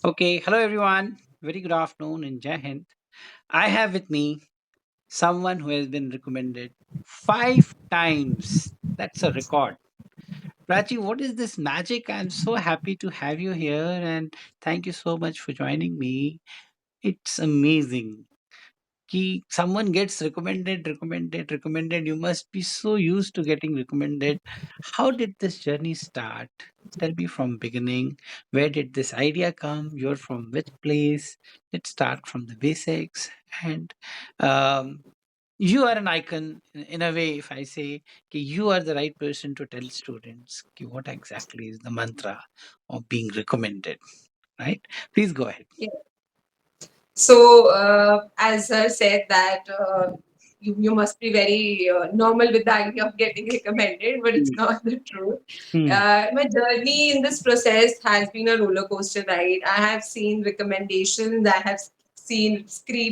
Okay, hello everyone. Very good afternoon in Jai Hind. I have with me someone who has been recommended 5 times. That's a record. Prachi, what is this magic? I'm so happy to have you here and thank you so much for joining me. It's amazing. Ki someone gets recommended. You must be so used to getting recommended. How did this journey start? Tell me from beginning. Where did this idea come? You're from which place? Let's start from the basics. And um, you are an icon in a way. If I say ki you are the right person to tell students ki what exactly is the mantra of being recommended, right? Please go ahead. Yeah. So, as I said that you must be very normal with the idea of getting recommended, but it's Hmm. not the truth. Hmm. My journey in this process has been a roller coaster ride. I have seen recommendations, I have seen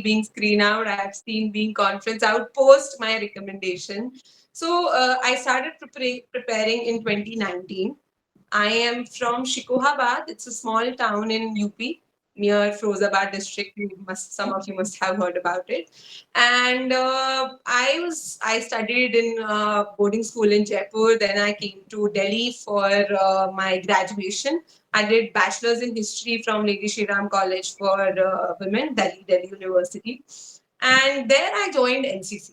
being screen out, I have seen being conference out post my recommendation. So, I started preparing in 2019. I am from Shikohabad. It's a small town in UP near Firozabad district. Some of you must have heard about it. And I studied in boarding school in Jaipur. Then I came to Delhi for my graduation. I did bachelor's in history from Lady Shri Ram College for Women, Delhi University. And there I joined NCC,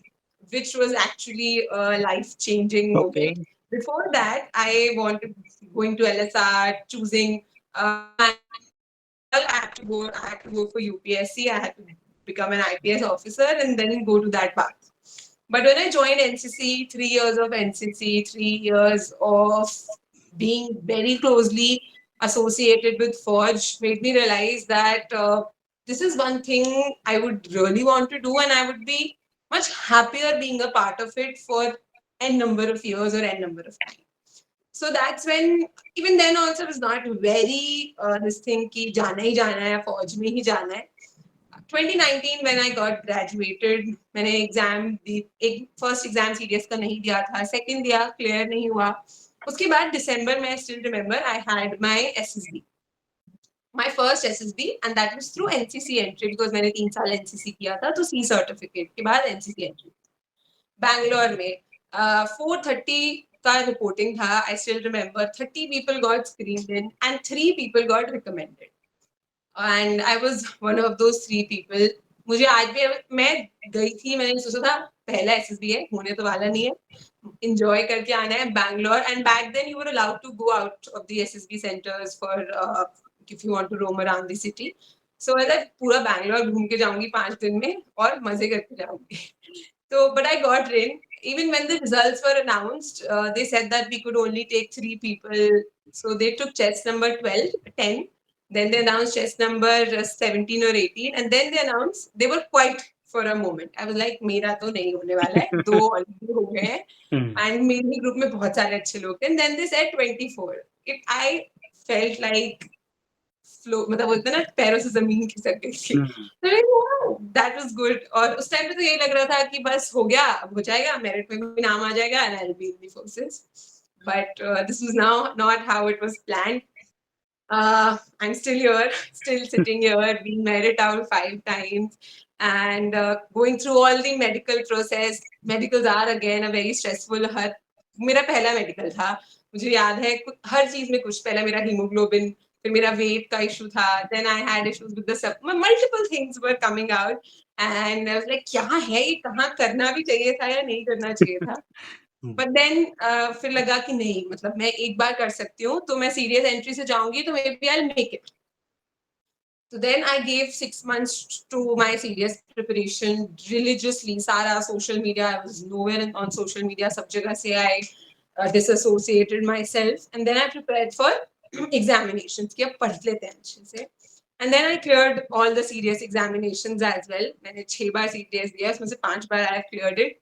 which was actually a life changing moment. Okay. Before that, I wanted going to LSR, choosing management and all. I had to go for UPSC. I had to become an IPS officer and then go to that path. But when I joined NCC, 3 years of NCC, 3 years of being very closely associated with Forge made me realize that this is one thing I would really want to do, and I would be much happier being a part of it for n number of years or n number of time. So that's when, even then also, it was not very this thing ki jana hi jana hai, फौज में ही जाना है. 2019 when I got graduated, मैंने exam दी. एक first exam serious का नहीं दिया था, सेकंड दिया, क्लियर नहीं हुआ. उसके बाद दिसंबर में, still remember, I had my SSB, my first SSB, and that was through NCC entry, because मैंने 3 साल एनसीसी किया था, तो सी सर्टिफिकेट के बाद एनसीसी एंट्री बैंगलोर में. 4:30 का रिपोर्टिंग था. I still remember 30 people got screened in and 3 people got recommended, and I was one of those 3 people. मुझे आज भी, मैं गई थी, मैंने सोचा था पहला एसएसबी है, होने तो वाला नहीं है, enjoy करके आना है Bangalore. And back then you were allowed to go out of the SSB centers for if you want to roam around the city. So मैं पूरा बैंगलोर घूम के जाऊंगी 5 दिन में और मजे करके जाऊंगी. So, but I got in. Even when the results were announced, they said that we could only take 3 people. So they took chest number 12, 10. Then they announced chest number 17 or 18. And then they announced, they were quiet for a moment. I was like, मेरा तो नहीं होने वाला है. दो already हो गए हैं. Hmm. And मेरे group में बहुत सारे अच्छे लोग थे. And then they said 24. I felt like flow, मतलब बोलते हैं ना पैरों से जमीन खिसक गई थी. Hmm. That was good. और उस टाइम पे तो यही लग रहा था कि बस हो गया, अब हो जाएगा, मेरिट में भी नाम आ जाएगा and I will be in the forces. But this was now not how it was planned. I'm still here, still sitting here, being married out 5 times, and going through all the medical process. Medicals are again a very stressful. हर मेरा पहला medical था, मुझे याद है हर चीज में कुछ. पहला मेरा हीमोग्लोबिन, फिर मेरा वेट का इशू था. Then I had issues with the sub, multiple things were coming out. And I was like क्या है ये, कहाँ करना भी चाहिए था या नहीं करना चाहिए था. Hmm. बट देन फिर लगा कि नहीं, मतलब मैं एक बार कर सकती हूँ, तो मैं सीरियस एंट्री से जाऊंगी तो maybe I make it. So then I gave 6 months to my serious preparation religiously. Sara social media, I was nowhere on social media. Sab jagah se I disassociated myself, and then I prepared for examinations. कि अब पढ़ लेते हैं अच्छे से. And then I cleared all the serious examinations as well. मैंने 6 बार serious दिया, उसमें से 5 बार I cleared it,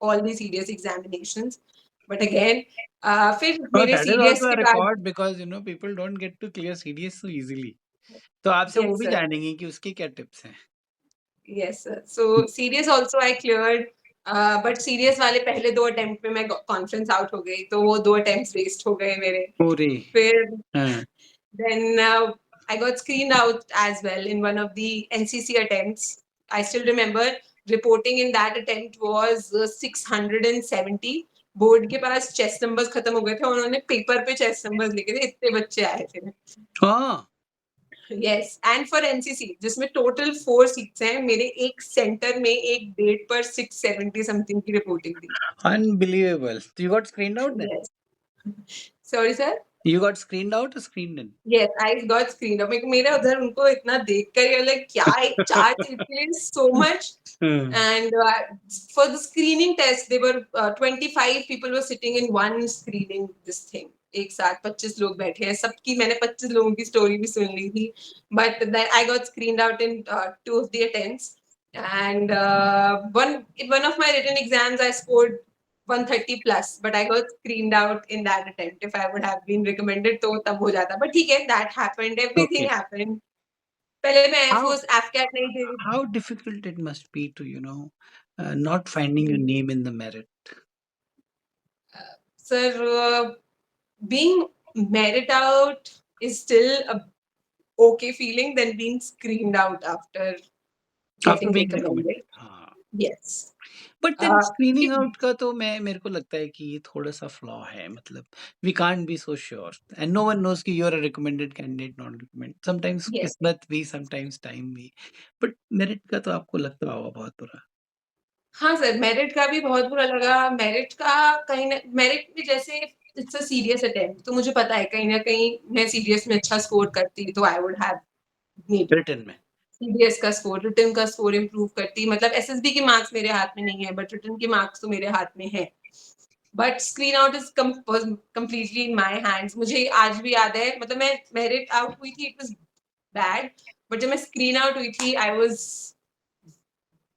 all the serious examinations. But again, फिर Oh, मेरे that is serious also a के बाद, record because people don't get to clear CDS so easily. तो आपसे वो yes भी sir. जानेंगे कि उसके क्या टिप्स हैं. Yes, sir. So serious also I cleared, but serious वाले पहले 2 अटेम्प्ट में मैं कॉन्फ्रेंस आउट हो गई, तो वो 2 अटेम्प्ट वेस्ट हो गए मेरे. पूरे. फिर हाँ. Then I got screened out as well in one of the NCC attempts. I still remember reporting in that attempt was 670. Board के पास चेस्ट नंबर्स खत्म हो गए थे, उन्होंने पेपर पे चेस्ट नंबर्स लिखे थे, इतने बच्चे आए थे. हाँ, यस, एंड फॉर एनसीसी जिसमें टोटल 4 सीट्स हैं, मेरे एक सेंटर में एक डेट पर 670 समथिंग की रिपोर्टिंग थी. unbelievable. You got screened out then? Yes. Sorry sir. You got screened out or screened in? Yes, I got screened up. मेरा उधर उनको इतना देख कर ये like क्या एक charge replaced so much. Hmm. And for the screening test, they were 25 people were sitting in one screening this thing. एक साथ 25 लोग बैठे हैं, सबकी मैंने 25 लोगों की स्टोरी भी सुन ली थी. But then I got screened out in 2 of the attempts. And one of my written exams, I scored 130 plus, but I got screened out in that attempt. If I would have been recommended, तो तब हो जाता. But ठीक है, that happened. Everything Okay. happened. पहले मैं Air How Force AFCAT नहीं थी. how difficult it must be to, not finding your name in the merit. Sir, being merit out is still a okay feeling than being screened out after After getting being recommended. recommended. हाँ. Yes. But then screening It, out का तो मैं मेरे को लगता है कि ये थोड़ा सा flaw है, मतलब we can't be so sure and no one knows कि you're a recommended candidate, not recommended. Sometimes yes. किस्मत भी, sometimes time भी. But merit का तो आपको लगता होगा बहुत बुरा. हाँ सर, मेरिट का भी बहुत बुरा लगा. मेरिट का कहीं ना, मेरिट में जैसे इट्स अ सीरियस अटेम्प्ट, तो मुझे पता है कहीं ना कहीं मैं सीरियस में अच्छा स्कोर करती तो I would have need Written में. सीरियस का स्कोर, रिटन का स्कोर इम्प्रूव करती. मतलब एसएसबी के मार्क्स मेरे हाथ में नहीं है, बट रिटन के मार्क्स तो मेरे हाथ में है. But screen out is completely in my hands. मुझे आज भी याद है, मतलब मैं मेरिट आउट हुई थी, इट वाज बैड, बट जब मैं स्क्रीन आउट हुई थी आई वाज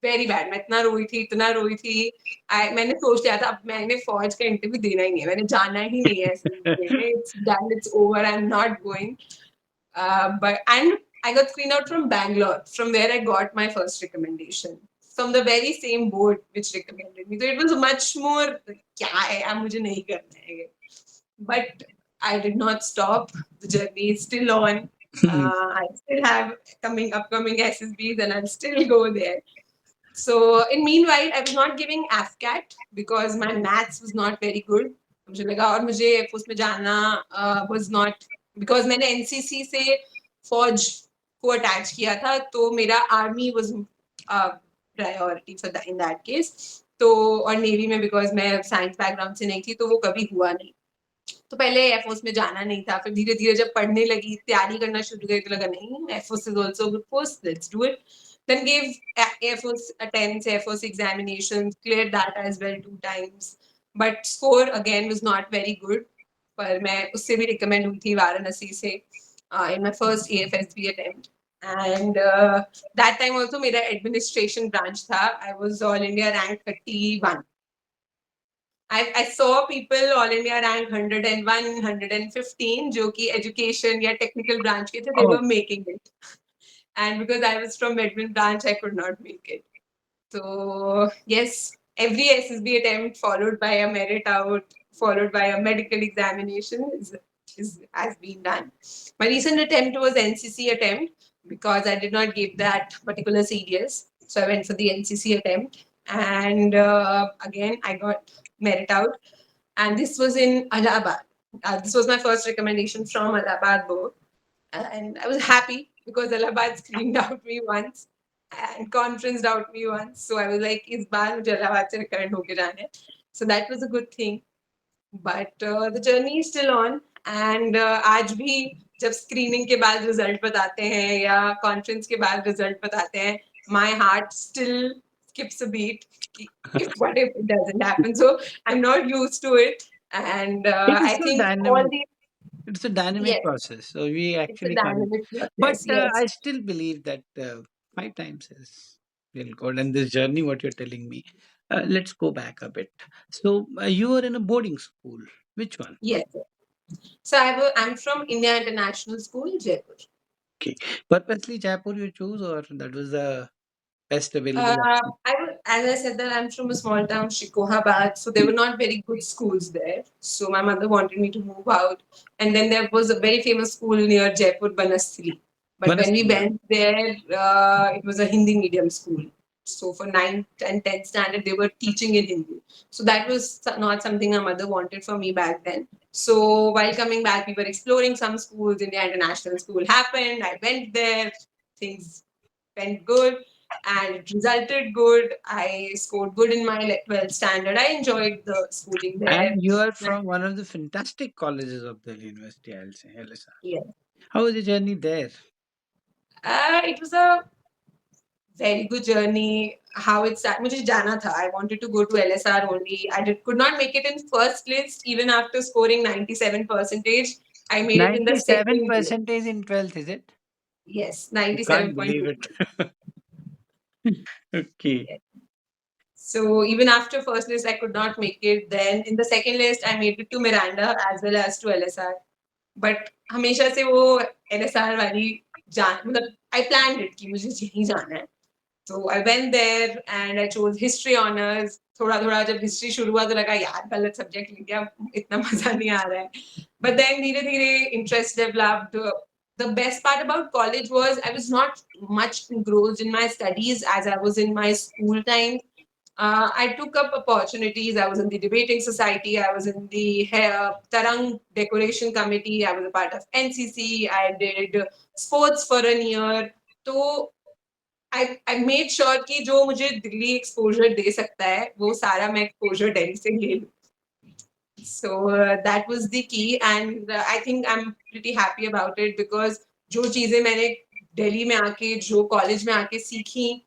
वेरी बैड. मैं इतना रोई थी, इतना रोई थी. मैंने सोच लिया था अब मैंने फौज का इंटरव्यू देना ही नहीं है, मैंने जाना ही नहीं है एसएसबी में. It's done, it's over, I am not going. But and I got screened out from Bangalore, from where I got my first recommendation, from the very same board which recommended me. So it was much more क्या है यार, मुझे नहीं करना है ये. But I did not stop. The journey is still on. I still have upcoming SSBs, and I'll still go there. So in meanwhile, I was not giving AFCAT because my maths was not very good. मुझे लगा, और मुझे उसमें जाना was not, because मैंने NCC से फौज को अटैच किया था, तो मेरा army was priority for in that case. तो और नेवी में बिकॉज मैं साइंस बैकग्राउंड से नहीं थी, तो वो कभी हुआ नहीं. तो पहले एयरफोर्स में जाना नहीं था. फिर धीरे धीरे जब पढ़ने लगी, तैयारी करना शुरू करी, तो लगा नहीं, air force is also good force, let's do it. Then gave Air Force attempts, Air Force examinations, cleared that as well 2 times. But score again was not very good. पर मैं उससे भी recommend हुई थी वाराणसी से in my first AFSB attempt. And that time also मेरा administration branch था. I was all India rank 31. I saw people all India rank 101, 115, जो कि education या technical branch के थे, they Oh, were making it. And because I was from admin branch, I could not make it. So yes, every SSB attempt followed by a merit out, followed by a medical examination has been done. My recent attempt was NCC attempt because I did not give that particular serious. So I went for the NCC attempt, and again I got merit out. And this was in Allahabad. This was my first recommendation from Allahabad board, and I was happy because Allahabad screened out me once and conferenced out me once. So I was like, इस बार मुझे Allahabad से recommend होके जाना है. So that was a good thing. But the journey is still on. And आज भी जब screening के बाद रिजल्ट बताते हैं या कॉन्फ्रेंस के बाद रिजल्ट बताते हैं, my heart still skips a beat. If what if it doesn't happen? So I'm not used to it. And it is I so think all dynamic. the, It's a dynamic yes, process, so we it's a actually can't. dynamic But process. Yes. I still believe that 5 times is really good. And this journey, what you're telling me, let's go back a bit. So you were in a boarding school. Which one? Yes. So I'm from India International School, Jaipur. Okay, purposely Jaipur you choose, or that was the Best available option. As I said that I'm from a small town, Shikohabad, so there were not very good schools there. So my mother wanted me to move out, and then there was a very famous school near Jaipur, Banasthali. But when we Manaslu. went there, it was a Hindi medium school. So for 9th and 10th standard, they were teaching in Hindi. So that was not something my mother wanted for me back then. So while coming back, we were exploring some schools. India International School happened. I went there. Things went good and it resulted good. I scored good in my 12th standard. I enjoyed the schooling there. And you are from one of the fantastic colleges of the university, I'll say, Elisa. Yeah. How was the journey there? It was a very good journey. How it started, मुझे जाना था. I wanted to go to LSR only. Could not make it in first list even after scoring 97 percentage. I made it in the 97 second list. percentage in 12th, is it? Yes, You can't believe 97.2. it. Okay. So even after first list, I could not make it. Then in the second list, I made it to Miranda as well as to LSR. But हमेशा से वो LSR वाली मतलब I planned it कि मुझे यहीं जाना है. So I went there and I chose history honors. थोड़ा थोड़ा जब history शुरू हुआ तो लगा यार गलत subject ले लिया इतना मजा नहीं आ रहा है. But then धीरे धीरे interest developed. The best part about college was I was not much engrossed in my studies as I was in my school time. I took up opportunities. I was in the debating society. I was in the Tarang decoration committee. I was a part of NCC. I did sports for a year. So I made sure कि जो मुझे Delhi exposure दे सकता है वो सारा मैं exposure Delhi से ले लूँ. So that was the key, and I think I'm pretty happy about it because जो चीजें मैंने दिल्ली में आके जो कॉलेज में आके सीखी,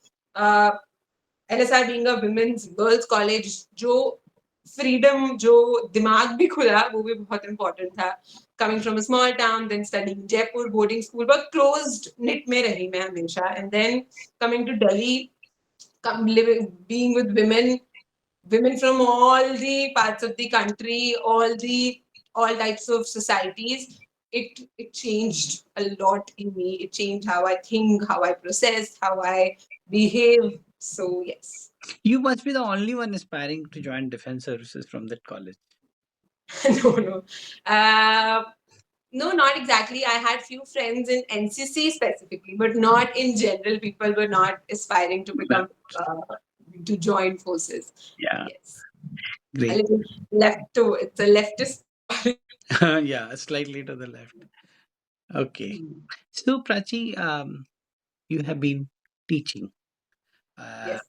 LSR being a women's girls college, जो freedom, जो दिमाग भी खुला वो भी बहुत important था. Coming from a small town, then studying Jaipur boarding school, but closed knit में रही मैं हमेशा, and then coming to Delhi, being with women from all the parts of the country, all types of societies. It changed a lot in me. It changed how I think, how I process, how I behave. So yes. You must be the only one aspiring to join defense services from that college. No, no. Uh, no, not exactly. I had few friends in NCC specifically, but not in general. People were not aspiring to Well, become to join forces. yeah, Yes, a great. little left to it's a leftist. Yeah, slightly to the left. Okay. So, Prachi, you have been teaching. Uh, Yes,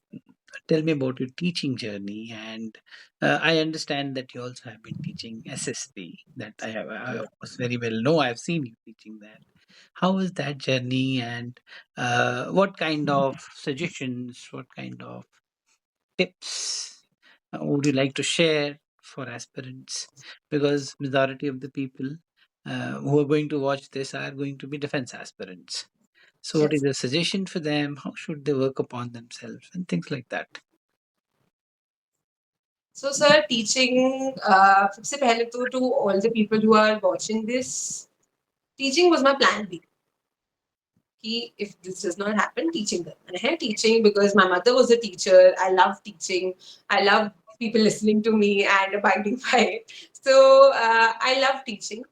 Tell me about your teaching journey, and I understand that you also have been teaching SSB. That I of course very well know. I've seen you teaching that. How was that journey, and what kind of suggestions, what kind of tips would you like to share for aspirants? Because majority of the people who are going to watch this are going to be defense aspirants. So, what is yes. the suggestion for them? How should they work upon themselves and things like that? So, sir, teaching, सबसे पहले to all the people who are watching this, teaching was my plan B. If this does not happen, teaching करना है. Teaching because my mother was a teacher. I love teaching. I love people listening to me and abiding by it. So I love teaching.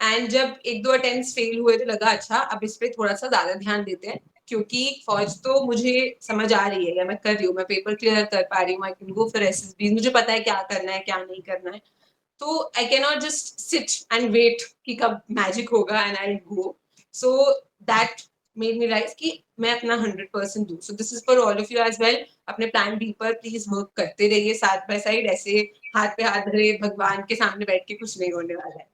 And जब एक दो attempts fail हुए तो लगा अच्छा अब इस पे थोड़ा सा ज़्यादा ध्यान देते हैं क्योंकि फौज तो मुझे समझ आ रही है या मैं कर रही हूँ मैं पेपर क्लियर कर पा रही हूँ I can go for SSB मुझे पता है क्या करना है क्या नहीं करना है तो I can not just sit and wait कि कब मैजिक होगा and I go so that made me rise कि मैं अपना 100% दूं so this is for all of you as well अपने प्लान बी पर प्लीज वर्क करते रहिए साथ बाय साइड ऐसे हाथ पे हाथ धरे भगवान के सामने बैठ के कुछ नहीं होने वाला है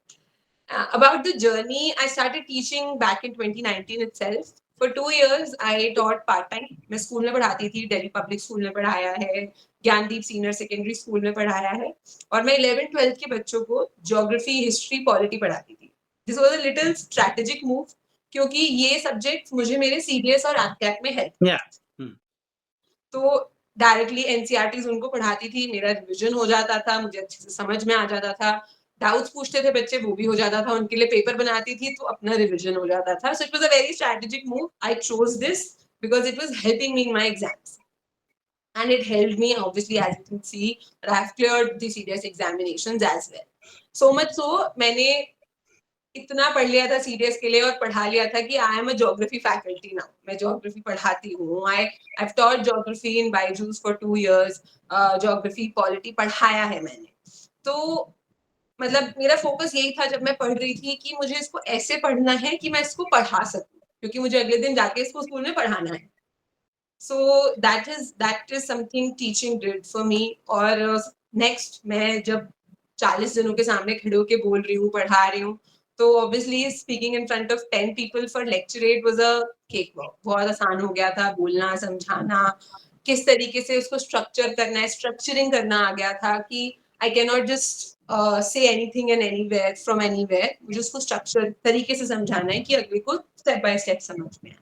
about the journey, I started teaching back in 2019 itself. For 2 years, I taught part time. मैं स्कूल में पढ़ाती थी दिल्ली पब्लिक स्कूल में पढ़ाया है ज्ञानदीप सीनियर सेकेंडरी स्कूल में पढ़ाया है और मैं 11th 12th के बच्चों को ज्योग्राफी हिस्ट्री पॉलिटी पढ़ाती थी this was a little strategic move क्योंकि ये सब्जेक्ट मुझे मेरे सीबीएस और एफकैट में हेल्प Yeah. Hmm. तो डायरेक्टली एनसीईआरटीज उनको पढ़ाती थी मेरा रिविजन हो जाता था मुझे अच्छे से समझ में आ जाता था डाउट्स पूछते थे बच्चे वो भी हो जाता था उनके लिए पेपर बनाती थी तो अपना रिविजन हो जाता था so it was a very strategic move I chose this because it was helping me in my exams and it helped me, obviously, as you can see, that I've cleared the CDS examinations as well. So much so, मैंने इतना पढ़ लिया था CDS के लिए और पढ़ा लिया था कि I am a geography faculty now, मैं ज्योग्राफी पढ़ाती हूँ। I have taught geography in Byju's for 2 years, geography polity पढ़ाया है मैंने। तो मतलब मेरा फोकस यही था जब मैं पढ़ रही थी कि मुझे इसको ऐसे पढ़ना है कि मैं इसको पढ़ा सकूं, क्योंकि मुझे अगले दिन जाके इसको स्कूल में पढ़ाना है। So that is something teaching did for me. और नेक्स्ट मैं जब 40 जनों के सामने खड़े होके बोल रही हूँ, पढ़ा रही हूँ, तो obviously speaking in front of 10 people for lecturette was a cake walk. बहुत आसान हो गया था बोलना, समझाना, किस तरीके से उसको स्ट्रक्चर करना है, स्ट्रक्चरिंग करना आ गया था कि आई can not just say anything and anywhere from anywhere. मुझे उसको स्ट्रक्चर तरीके से समझाना है कि अगले को स्टेप बाय स्टेप समझ में आए।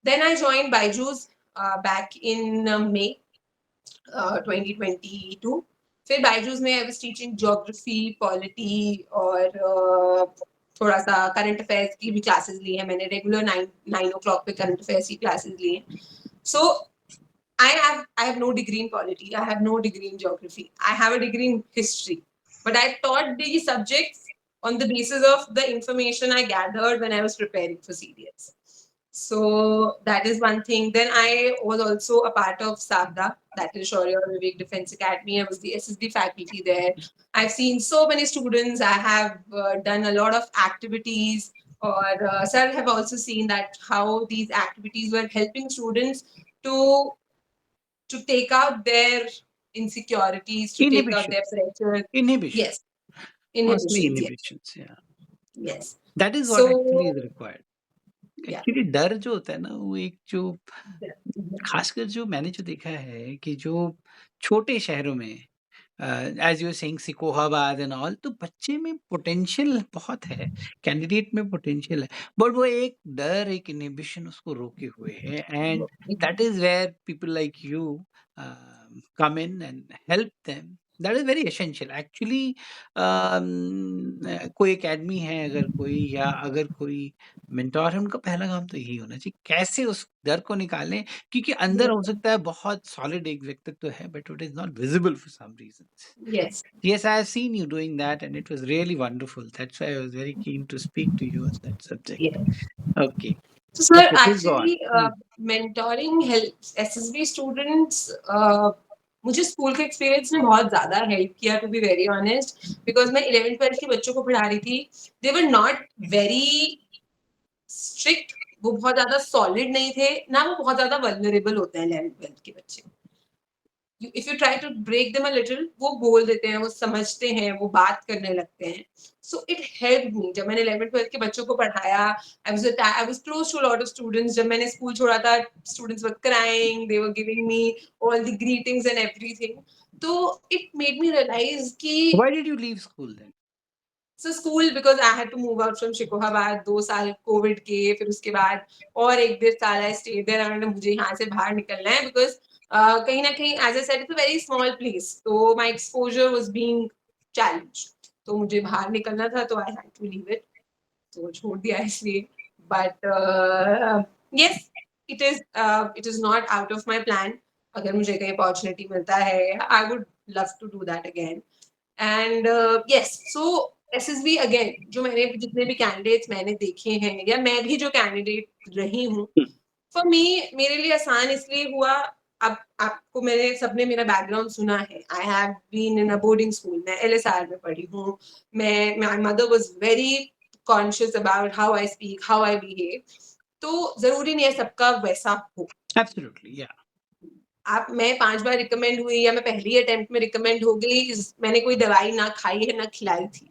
Then I joined Byju's back in May 2022. फिर बायजूस में I was teaching geography, polity और थोड़ा सा करंट अफेयर्स की भी क्लासेस ली है मैंने। रेगुलर 9 o'clock पे करंट अफेयर्स की क्लासेस ली हैं। सो I have no degree in polity. I have no degree in geography. I have a degree in history. But I taught these subjects on the basis of the information I gathered when I was preparing for CDS. So that is one thing. Then I was also a part of SAVDA, that is Shaurya Vivek Defense Academy. I was the SSB faculty there. I've seen so many students. I have done a lot of activities. Or sir have also seen that how these activities were helping students to take out their insecurities, to take out their Inhibitions. pressure. Inhibition. Yes, Mostly inhibitions. Yes, inhibitions. Yeah. yes. That is what actually is So required. yeah, actually डर जो होता है ना वो एक जो yeah, खासकर जो मैंने जो देखा है कि जो छोटे शहरों में as you saying Shikohabad and all तो बच्चे में पोटेंशियल बहुत है, कैंडिडेट में पोटेंशियल है, बट वो एक डर एक इनहिबिशन उसको रोके हुए है and that is where people like you come in and help them. That is very essential actually. कोई एकेडमी है अगर कोई या अगर कोई मेंटोर है उनका पहला काम तो यही होना चाहिए कैसे उस डर को निकालें, क्योंकि अंदर हो सकता है बहुत सॉलिड एक व्यक्तित्व है but it is not visible for some reasons. yes, Yes, I have seen you doing that and it was really wonderful. That's why I was very keen to speak to you on that subject. yes. Okay. So, sir, Okay, please go on. actually, mentoring helps SSB students. मुझे school के experience ने बहुत ज्यादा help किया, to be very honest, because मैं 11th 12th के बच्चों को पढ़ा रही थी. They were not very strict, वो बहुत ज्यादा सॉलिड नहीं थे ना, वो बहुत ज्यादा वल्नरेबल होते हैं 11th 12th के बच्चे. If you try to break them a little, वो बोल देते हैं, वो समझते हैं, वो बात करने लगते हैं. सो इट हेल्प मी जब मैंने 11th 12th के बच्चों को पढ़ाया. I was close to lot of students. जब मैंने स्कूल छोड़ा था, students were crying, they were giving me all the greetings and everything. तो इट मेड मी रियलाइज कि Why did you leave school then? So school, because I had to move out from Shikohabad. 2 साल Covid के, फिर उसके बाद और 1 1.5 साल I stay there. And मुझे यहाँ से बाहर निकलना है बिकॉज कहीं ना कहीं, as I said, it's a very small place, तो my exposure was being challenge. तो मुझे बाहर निकलना था, तो I had to leave it. तो छोड़ दिया इसलिए. But yes, it is not out of my plan. अगर मुझे कहीं अपॉर्चुनिटी मिलता है, I would love to do that again. And yes, so SSB again, जो मैंने जितने भी कैंडिडेट्स मैंने देखे हैं, या मैं भी जो कैंडिडेट रही हूँ, फॉर मी, मेरे लिए आसान इसलिए हुआ. अब आपको मैंने सबने मेरा बैकग्राउंड सुना है. I have been in a boarding school. मैं एलएसआर में पढ़ी हूँ. मैं, my mother was very conscious about how I speak, how I behave. तो जरूरी नहीं है सबका वैसा हो. Absolutely, yeah. आप, मैं 5 बार रिकमेंड हुई या मैं पहली अटेम्प्ट में रिकमेंड हो गई, मैंने कोई दवाई ना खाई है ना खिलाई थी.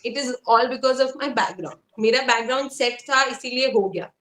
It is all because of my background. मेरा बैकग्राउंड सेट था, इसीलिए हो गया.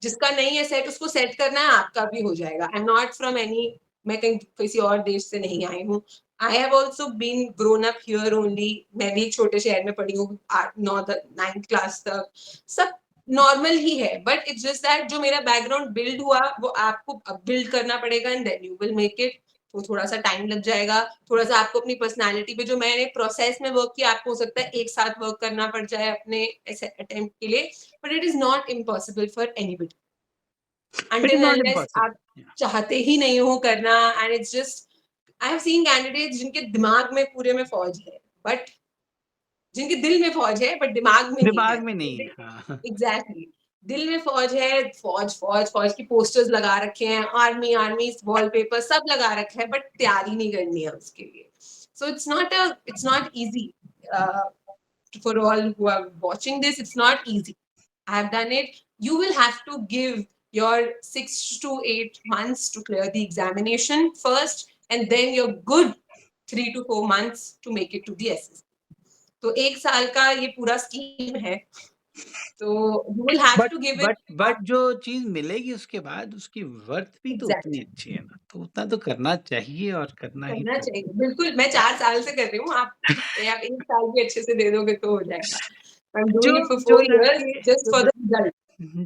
जिसका नहीं है सेट, उसको सेट करना है, आपका भी हो जाएगा. I am not from any, मैं कहीं किसी और देश से नहीं आई हूँ. I have also been grown up here only. मैं भी एक छोटे शहर में पढ़ी हूँ 8 9 9th क्लास तक. सब नॉर्मल ही है. बट इट्स जस्ट दैट जो मेरा बैकग्राउंड बिल्ड हुआ, वो आपको अब बिल्ड करना पड़ेगा, and then you will make it. तो थोड़ा सा टाइम लग जाएगा. थोड़ा सा आपको अपनी पर्सनालिटी पे, जो मैंने प्रोसेस में वर्क किया, आपको हो सकता है एक साथ वर्क करना पड़ जाए अपने ऐसे अटेम्प्ट के लिए. But it is not impossible for anybody. It is until not unless impossible. आप Yeah. चाहते ही नहीं हो करना, and it's just I have seen candidates जिनके दिमाग में पूरे में फौज है, but जिनके दिल में फौज है बट दिमाग में नहीं है। दिमाग में नहीं है। हाँ। एग्जैक्टली, दिल में फौज है, फौज फौज फौज की पोस्टर्स लगा रखे हैं, आर्मी आर्मी वॉलपेपर सब लगा रखा है, बट तैयारी नहीं करनी है उसके लिए। So it's not easy for all who are watching this. It's not easy. I have done it. You will have to give your 6 to 8 months to clear the examination first, and then you're good 3 to 4 months to make it to the SS. तो 1 साल का ये पूरा scheme है, तो you will have but to give it. But जो चीज़ मिलेगी उसके बाद उसकी वर्थ भी तो उतनी एग्जैक्टली, अच्छी है ना, तो उतना तो करना चाहिए और करना ही करना चाहिए। चाहिए बिल्कुल। मैं 4 साल से कर रही हूँ, आप 1 साल भी अच्छे से दे दोगे तो हो जाएगा। आई एम जो डूइंग इट फॉर जो 4 years लड़के जस्ट जो फॉर ल द रिजल्ट।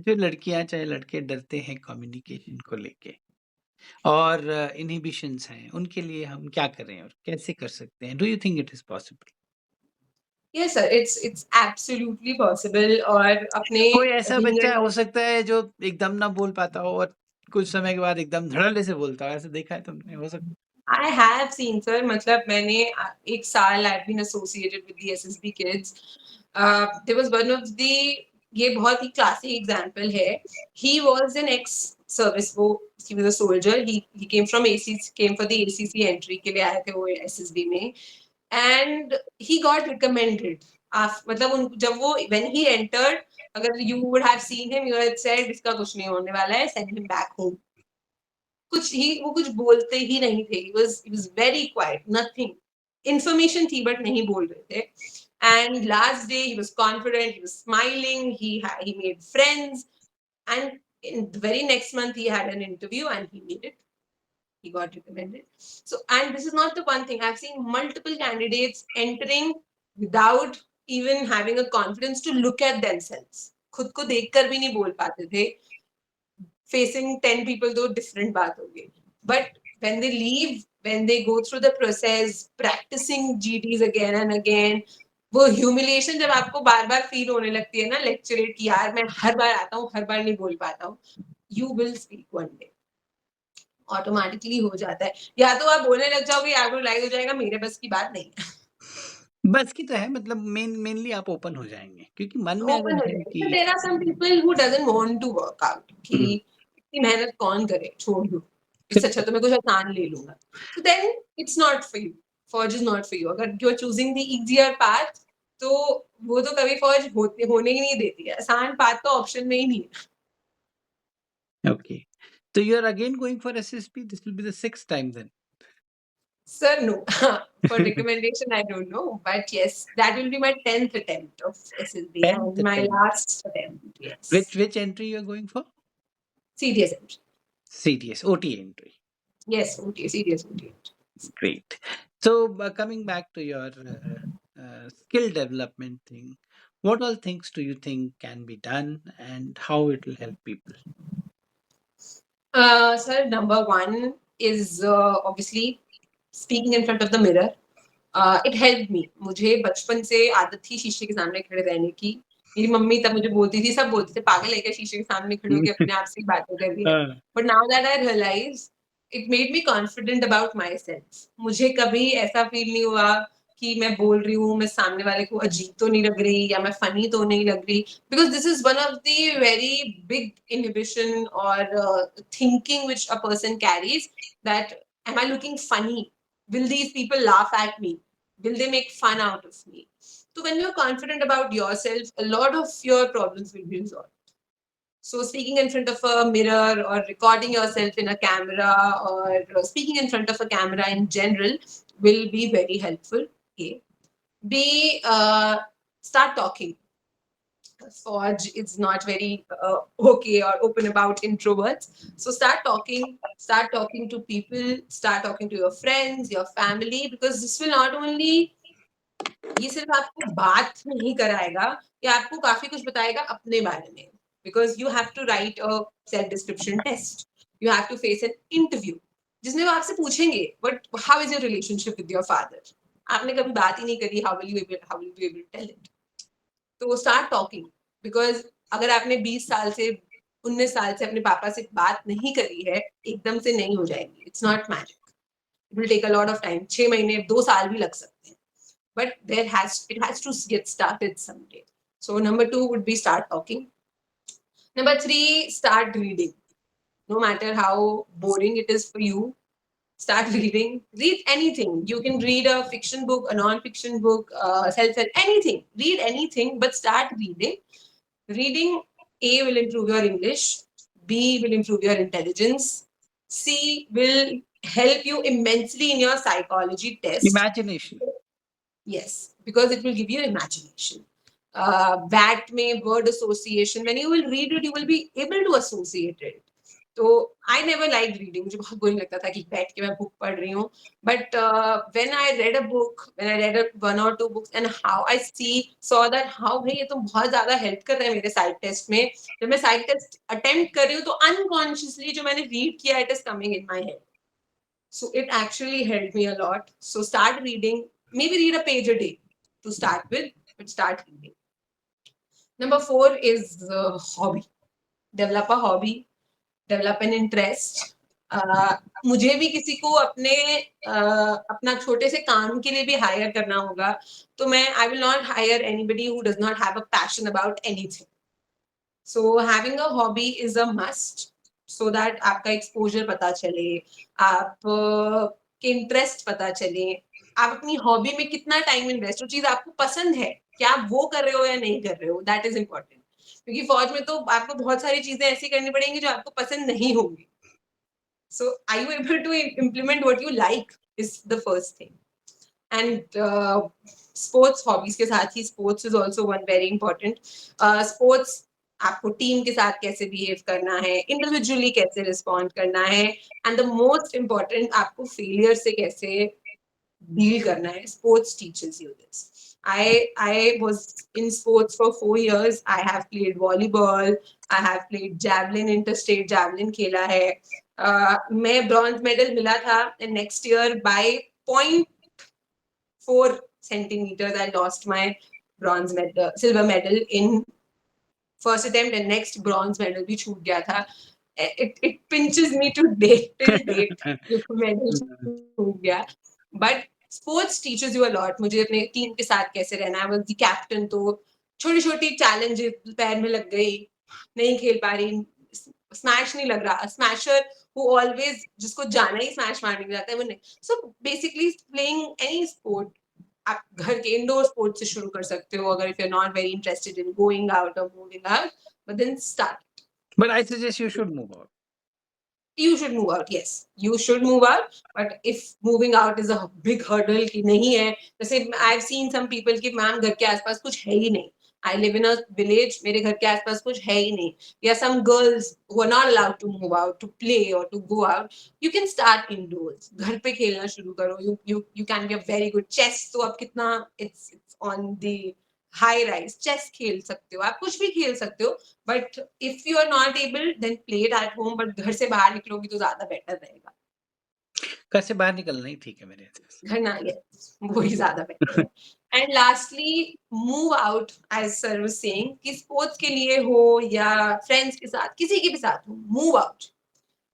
जो लड़कियाँ चाहे लड़के डरते हैं कम्युनिकेशन को लेके और इन्हिबिशंस हैं, उनके लिए हम क्या करें और कैसे कर सकते हैं? Do you think it is possible? Yes sir, it's absolutely possible. और अपने कोई ऐसा बच्चा ओपिनियन, हो सकता है जो एकदम ना बोल पाता हो और कुछ समय के बाद एकदम धड़ल्ले से बोलता हो, ऐसा देखा है तुमने? हो सकता आई हैव सीन सर, मतलब मैंने 1 साल I been associated with the SSB kids. There was one of the, ये बहुत ही क्लासिक एग्जांपल है। He was an ex service, वो he was a soldier, he came from ACC, came for the ACC entry के लिए आए थे वो एसएसबी में, एंड ही गॉट रिकमेंडेड। मतलब जब वो व्हेन ही एंटर्ड, अगर you would have seen him, you had said इसका कुछ नहीं होने वाला है, सेंड हिम बैक होम। कुछ ही वो कुछ बोलते ही नहीं थे। he was very quiet, nothing, information थी बट नहीं बोल रहे थे। and last day he was confident, he was smiling, he made friends, and in the very next month he had an interview and he made it, he got recommended. So, and this is not the one thing, I've seen multiple candidates entering without even having a confidence to look at themselves, खुद को देखकर भी नहीं बोल पाते थे। facing 10 people though different बात होगी, but when they leave, when they go through the process practicing GDs again and again, वो ह्यूमिलेशन जब आपको बार बार फील होने लगती है ना लेक्चरेट की, यार मैं हर बार आता हूँ हर बार नहीं बोल पाता हूँ, you will speak one day, automatically हो जाता है। या तो आप बोलने लग जाओगे, आपको रियलाइज हो जाएगा मेरे बस की बात नहीं है। बस की तो है मतलब मेनली आप ओपन हो जाएँगे क्योंकि मन में ओपन हो अगर है जाएगा, कि but there are some people who doesn't want to work out, कि हुँ, इतनी मेहनत कौन करे, छोड़ दो, इससे अच्छा सिंपल तो मैं कुछ आसान ले लूंगा। So then it's not for you, फौज इज नॉट फॉर यू। अगर you are choosing the easier path, तो वो तो कभी फौज होने ही नहीं देती है, आसान पाथ तो ऑप्शन में ही नहीं है। ओके। तो you are again going for SSB this will be the 6th time then? Sir no, for recommendation I don't know, but yes, that will be my 10th attempt of SSB 10th and my attempt. last attempt. Yes, Which entry you are going for? serious entry. CTS, OTA entry. Yes, OT, serious OT. Great. So, coming back to your skill development thing, what all things do you think can be done and how it will help people? Sir, number one is obviously speaking in front of the mirror. It helped me. मुझे बचपन से आदत थी शीशे के सामने खड़े रहने की। मेरी मम्मी तब मुझे बोलती थी, सब बोलते थे पागल है क्या, शीशे के सामने खड़े होके अपने आप से ही बातें कर रही है। हाँ, but now that I realise, it made me confident about myself. मुझे कभी ऐसा फील नहीं हुआ कि मैं बोल रही हूँ, मैं सामने वाले को अजीब तो नहीं लग रही या मैं फनी तो नहीं लग रही, because this is one of the very big inhibition or thinking which a person carries, that am I looking funny, will these people laugh at me, will they make fun out of me. So when you're confident about yourself, a lot of your problems will be resolved. So speaking in front of a mirror or recording yourself in a camera or speaking in front of a camera in general will be very helpful. A. B, start talking. Forge is not very okay or open about introverts. So start talking to people, start talking to your friends, your family, because this will not only, ये सिर्फ आपको बात नहीं कराएगा, ये आपको काफी कुछ बताएगा अपने बारे में, because you have to write a self description test, you have to face an interview जिसमें वो आपसे पूछेंगे, but how is your relationship with your father, आपने कभी बात ही नहीं करी, how will you be able to tell it. तो स्टार्ट टॉकिंग, बिकॉज अगर आपने 20 साल से 19 साल से अपने पापा से बात नहीं करी है, एकदम से नहीं हो जाएगी. It's not magic. It will take a lot of time. 6 महीने 2 साल भी लग सकते हैं. But it has to get started someday. So number 2 would be start talking. Number 3, start reading. No matter how boring it is for you, start reading. Read anything. You can read a fiction book, a non-fiction book, self-help, anything. Read anything, but start reading. Reading, A, will improve your English. B, will improve your intelligence. C, will help you immensely in your psychology test. Imagination. Yes, because it will give you imagination. That may word association. When you will read it, you will be able to associate it. तो I never like reading. मुझे बहुत boring लगता था कि बैठ के मैं book पढ़ रही हूँ. But when I read a book, when I read one or two books and how I saw that how भाई ये तो बहुत ज्यादा हेल्प कर रहा है मेरे साइड टेस्ट में. जब मैं साइड टेस्ट अटेम्प्ट कर रही हूँ तो अनकॉन्शियसली जो मैंने रीड किया it is coming in my head. So it actually helped me a lot. So start reading, maybe read a page a day to start with, but start reading. Number 4 is hobby. Develop a hobby, develop an interest. मुझे भी किसी को अपना छोटे से काम के लिए भी हायर करना होगा तो मैं I will not hire anybody who does not have a passion about anything. So having a hobby is a must so that आपका एक्सपोजर पता चले, आप के इंटरेस्ट पता चले, आप अपनी हॉबी में कितना टाइम इन्वेस्ट, जो चीज आपको पसंद है क्या आप वो कर रहे हो या नहीं कर रहे हो, दैट इज इम्पोर्टेंट. क्योंकि फौज में तो आपको बहुत सारी चीजें ऐसी करनी पड़ेंगी जो आपको पसंद नहीं होंगी. So are you able to implement what you like is the first thing. And sports hobbies के साथ ही sports is also one very important. Sports आपको टीम के साथ कैसे बिहेव करना है, इंडिविजुअली कैसे रिस्पॉन्ड करना है, एंड द मोस्ट इम्पॉर्टेंट आपको फेलियर से कैसे डील करना है. Sports teachers you this. I was in sports for 4 years. I have played volleyball. I have played javelin, interstate javelin खेला है. मैं ब्रॉन्ज मेडल मिला था and next year by 0.4 centimeters I lost my bronze medal, silver medal in first attempt and next bronze medal भी छूट गया था. It pinches me to date till date medal छूट गया. But sports teaches you a lot. मुझे अपने team के साथ कैसे रहना है. I was the captain तो छोटी छोटी चैलेंजेस पैर में लग गई, नहीं खेल पा रही, स्मैश नहीं लग रहा. स्मैशर who always जिसको जाना ही स्मैश मारने में जाता है वो नहीं. So basically playing any sport आप घर के इंडोर स्पोर्ट्स से शुरू कर सकते हो अगर if you're not very interested in going out or moving out, but then start. But I suggest you should move out. You should move out. Yes, you should move out. But if moving out is a big hurdle कि नहीं है, जैसे I've seen some people कि ma'am घर के आसपास कुछ है ही नहीं. I live in a village. मेरे घर के आसपास कुछ है ही नहीं. या some girls who are not allowed to move out to play or to go out. You can start indoors. घर पे खेलना शुरू करो. You can be a very good chess. तो अब कितना it's on the high rise. Chess खेल सकते हो. आप कुछ भी खेल सकते हो. But if you are not able, then play it at home. But घर से बाहर निकलोगी तो ज्यादा बेटर रहेगा. घर से बाहर निकलना ही ठीक है मेरे हिसाब से. घर ना वो ही ज्यादा बेटर है. And lastly, move out, as sir was saying, कि sports के लिए हो या friends के साथ, किसी के भी साथ हो, move out.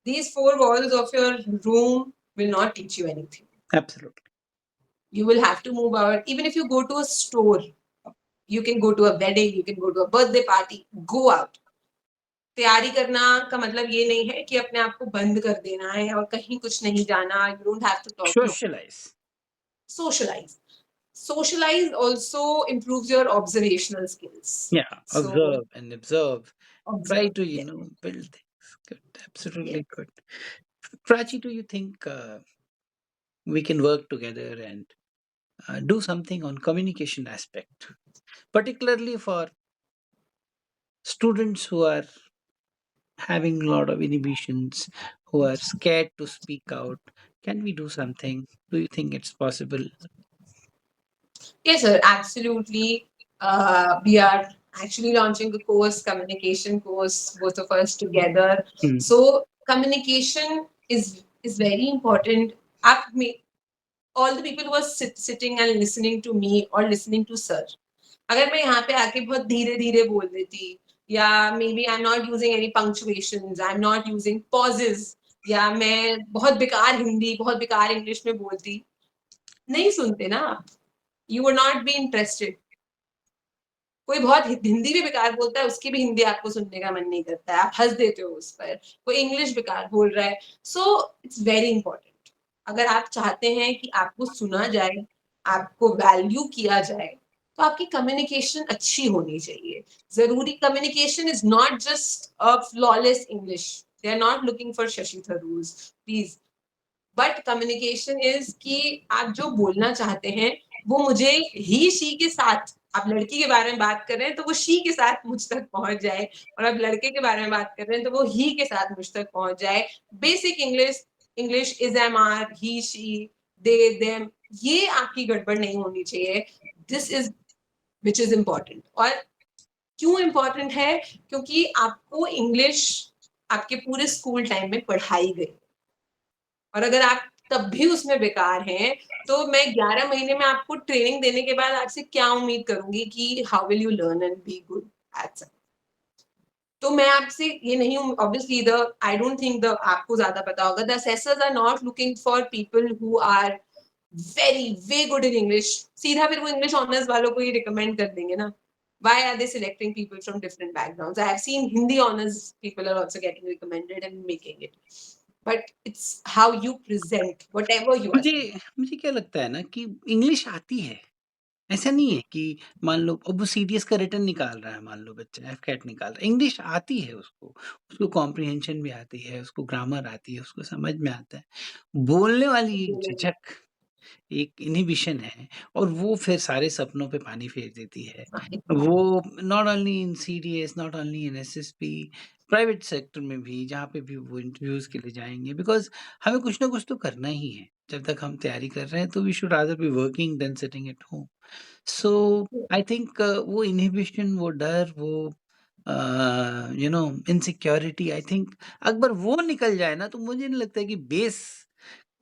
These 4 walls of your room will not teach you anything. Absolutely. You will have to move out. Even if you go to a store, you can go to a wedding, you can go to a birthday party, go out. तैयारी करना का मतलब ये नहीं है कि अपने आप को बंद कर देना है और कहीं कुछ नहीं जाना. You don't have to talk. No. Socialize. Socialize. Socialize also improves your observational skills. Yeah, So observe and observe. Try observe. to, Yeah. build things. Good, absolutely Yeah. good. Prachi, do you think we can work together and do something on communication aspect, particularly for students who are having a lot of inhibitions, who are scared to speak out? Can we do something? Do you think it's possible? Yes, sir. Absolutely. We are actually launching a course, communication course, both of us together. Hmm. So communication is very important. आप में all the people who are sitting and listening to me or listening to sir, अगर मैं यहाँ पे आके बहुत धीरे धीरे बोल देती या maybe I am not using any punctuations, I am not using pauses, या मैं बहुत बेकार हिंदी, बहुत बेकार इंग्लिश में बोलती, नहीं सुनते ना आप, you will not be interested. कोई बहुत हिंदी भी बेकार बोलता है, उसकी भी हिंदी आपको सुनने का मन नहीं करता है, आप हंस देते हो उस पर। कोई इंग्लिश बेकार बोल रहा है, सो इट्स वेरी इंपॉर्टेंट। अगर आप चाहते हैं कि आपको सुना जाए, आपको वैल्यू किया जाए, तो आपकी कम्युनिकेशन अच्छी होनी चाहिए। जरूरी communication is not just a flawless English, they are not looking for Shashi Tharoors, please. But communication is कि आप जो बोलना चाहते हैं वो मुझे ही शी के साथ, आप लड़की के बारे में बात कर रहे हैं तो वो शी के साथ मुझ तक पहुंच जाए, और आप लड़के के बारे में बात कर रहे हैं तो वो ही के साथ मुझ तक पहुंच जाए। Basic English, English is am are, he she, they them, ये आपकी गड़बड़ नहीं होनी चाहिए। This is which is important. और क्यों इम्पोर्टेंट है? क्योंकि आपको इंग्लिश आपके पूरे स्कूल टाइम में पढ़ाई गई, और अगर आप तब भी उसमें बेकार हैं, तो मैं 11 महीने में आपको ट्रेनिंग देने के बाद आपसे क्या उम्मीद करूंगी कि how will you learn and be good at. तो मैं आपसे ये नहीं हूँ, obviously the I don't think the, आपको ज्यादा पता होगा, the assessors are not looking for people who are very way good in English. सीधा फिर वो इंग्लिश ऑनर्स वालों को ही रिकमेंड कर देंगे ना। Why are they selecting people from different backgrounds? I have seen Hindi honors people are also getting recommended and making it. But it's how you present whatever you are मुझे saying. मुझे क्या लगता है ना कि इंग्लिश आती है। ऐसा नहीं है कि मान लो अब वो सीडीएस का रिटन निकाल रहा है, मान लो बच्चा एफकैट निकाल रहा है, इंग्लिश आती है उसको, उसको कॉम्प्रिहेंशन भी आती है, उसको ग्रामर आती है, उसको समझ में आता है। बोलने वाली एक झिझक, एक इन्हिबिशन है और वो फिर सारे सपनों पे पानी फेर देती है। वो not only in CDS, not only in SSP, private sector में भी जहाँ पे भी वो इंटरव्यूज़ के लिए जाएँगे, बिकॉज़ हमें कुछ ना कुछ तो करना ही है। जब तक हम तैयारी कर रहे हैं तो we should rather be working than sitting at home. So I think वो इन्हिबिशन, वो डर, वो इनसिक्योरिटी, आई थिंक अगर वो निकल जाए ना तो मुझे नहीं लगता है कि बेस,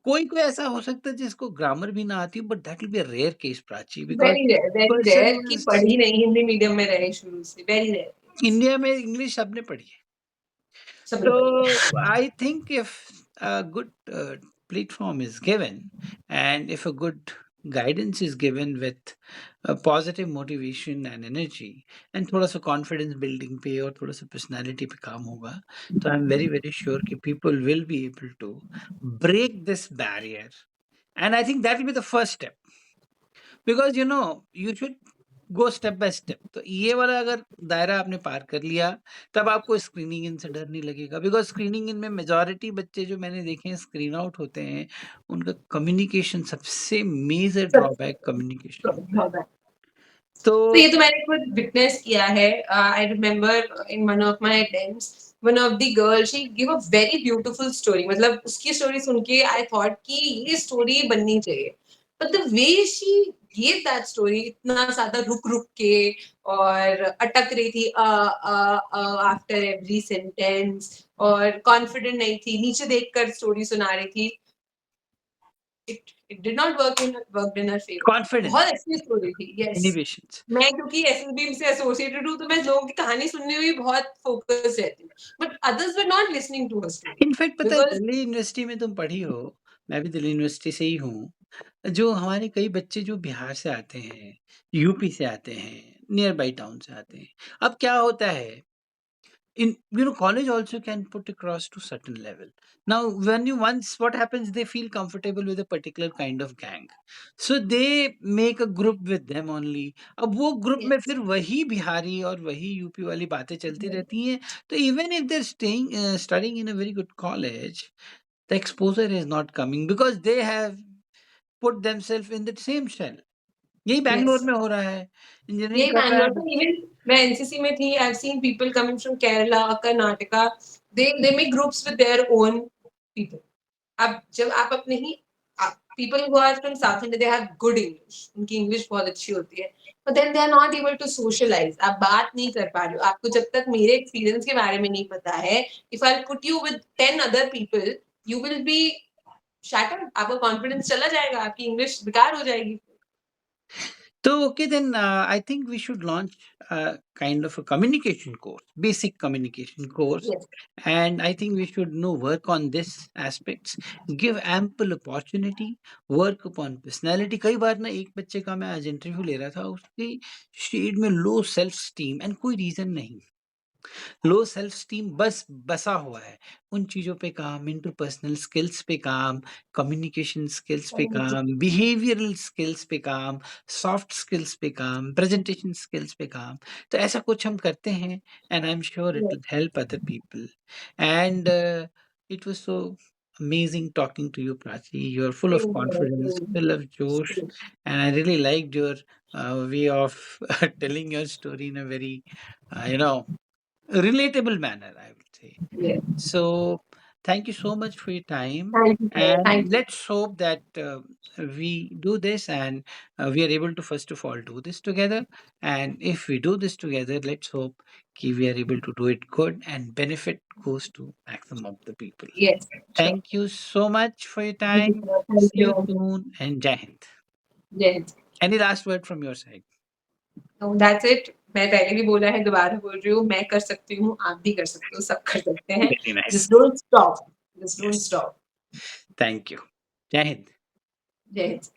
कोई-कोई ऐसा हो सकता है जिसको ग्रामर भी ना आती हो, but that will be a rare case Prachi, because very person rare कि इज़, पढ़ी नहीं हिंदी मीडियम में रहे शुरू से, वेरी रेयर। इंडिया में इंग्लिश सबने पढ़ी है। सबने पढ़ी So है। I think if a good platform is given, and if a good guidance is given with positive motivation and energy, and थोड़ा सा confidence building पे और थोड़ा सा personality पे काम होगा, तो I'm very very sure कि people will be able to break this barrier, and I think that will be the first step. Because you should go step by step. तो ये वाला अगर दायरा आपने पार कर लिया, तब आपको स्क्रीनिंग इन से डर नहीं लगेगा, बिकॉज़ स्क्रीनिंग इन में मेजॉरिटी बच्चे जो मैंने देखे हैं स्क्रीन आउट होते हैं, उनका कम्युनिकेशन सबसे मेजर सब ड्रॉबैक कम्युनिकेशन होता है। बहुत है। तो तो ये तो मैंने खुद विटनेस किया है। I remember in one of my attempts, one of the girl she give a very beautiful story, मतलब उसकी स्टोरी सुन के आई थॉट कि ये स्टोरी बननी चाहिए। But the way she give that story, इतना ज्यादा रुक रुक के और अटक रही थी आफ्टर एवरी सेंटेंस, और कॉन्फिडेंट नहीं थी, नीचे देखकर स्टोरी सुना रही थी। It did not work in her favour. बहुत कॉन्फिडेंस, अच्छी स्टोरी थी, यस। इनहिबिशंस। मैं क्योंकि एसएसबी से एसोसिएटेड हूँ, तो मैं लोगों की कहानी सुनने में भी बहुत फोकस रहती हूँ, but others were not listening to her story in fact पता है बिकॉज दिल्ली यूनिवर्सिटी में तुम पढ़ी हो, मैं भी दिल्ली यूनिवर्सिटी से ही हूँ। जो हमारे कई बच्चे जो बिहार से आते हैं, यूपी से आते हैं, नियर बाई टाउन से आते हैं। अब क्या होता है, in college also can put across to certain level. Now when you once, what happens, they feel comfortable with a particular kind of gang, so they make a group with them only. अब वो group में yes, फिर वही बिहारी और वही UP वाली बातें चलती रहती हैं, तो even if they're staying studying in a very good college, the exposure is not coming because they have put themselves in the same shell. यही बैंगलोर yes. में हो रहा है, इंजीनियरिंग यही कर रहा बैंगलोर है। में, इवन मैं एनसीसी में थी, I have seen people coming from Kerala, Karnataka, they make groups with their own people. अब जब आप अपने ही people who are from South India, they have good English, उनकी इंग्लिश बहुत अच्छी होती है, but then they are not able to socialize. आप बात नहीं कर पा रहे हो, आपको जब तक मेरे एक्सपीरियंस के बारे में नहीं पता है, if I put you with 10 other people, you will be shattered, आपका कॉन्फिडेंस चला जाएगा, आपकी इंग्लिश बेकार हो जाएगी। So, okay, then I think we should launch a kind of a communication course, basic communication course. Yes. And I think we should know work on this aspects, give ample opportunity, work upon personality. कई बार ना एक बच्चे का मैं आज interview ले रहा था, उसकी शेड में लो सेल्फ स्टीम एंड कोई रीजन नहीं, लो सेल्फ स्टीम बस बसा हुआ है। उन चीज़ों पे काम, इंटरपर्सनल स्किल्स पे काम, कम्युनिकेशन स्किल्स पे काम, बिहेवियरल स्किल्स पे काम, सॉफ्ट स्किल्स पे काम, प्रेजेंटेशन स्किल्स पे काम। तो ऐसा कुछ हम करते हैं and I am sure it Yes. Will help other people and it was so amazing talking to you, Prachi. You're full of Same here, confidence, same. full of josh, Same. and I really liked your way of telling your story in a very, relatable manner, I would say. Yes. So, thank you so much for your time. Thank you, sir. And Thank you. let's hope that we do this and we are able to, first of all, do this together. And if we do this together, let's hope we are able to do it good and benefit goes to maximum of the people. Yes, sure. Thank you so much for your Thank you, time. sir. Thank See you you. soon and Jai Hind. Yes. Any last word from your side? तो that's it. मैं पहले भी बोला है, दोबारा बोल रही हूँ, मैं कर सकती हूँ, आप भी कर सकते हो, सब कर सकते हैं। Very nice. Just don't stop, just don't Yes. Stop. Thank you. Jai Hind. जय हिंद।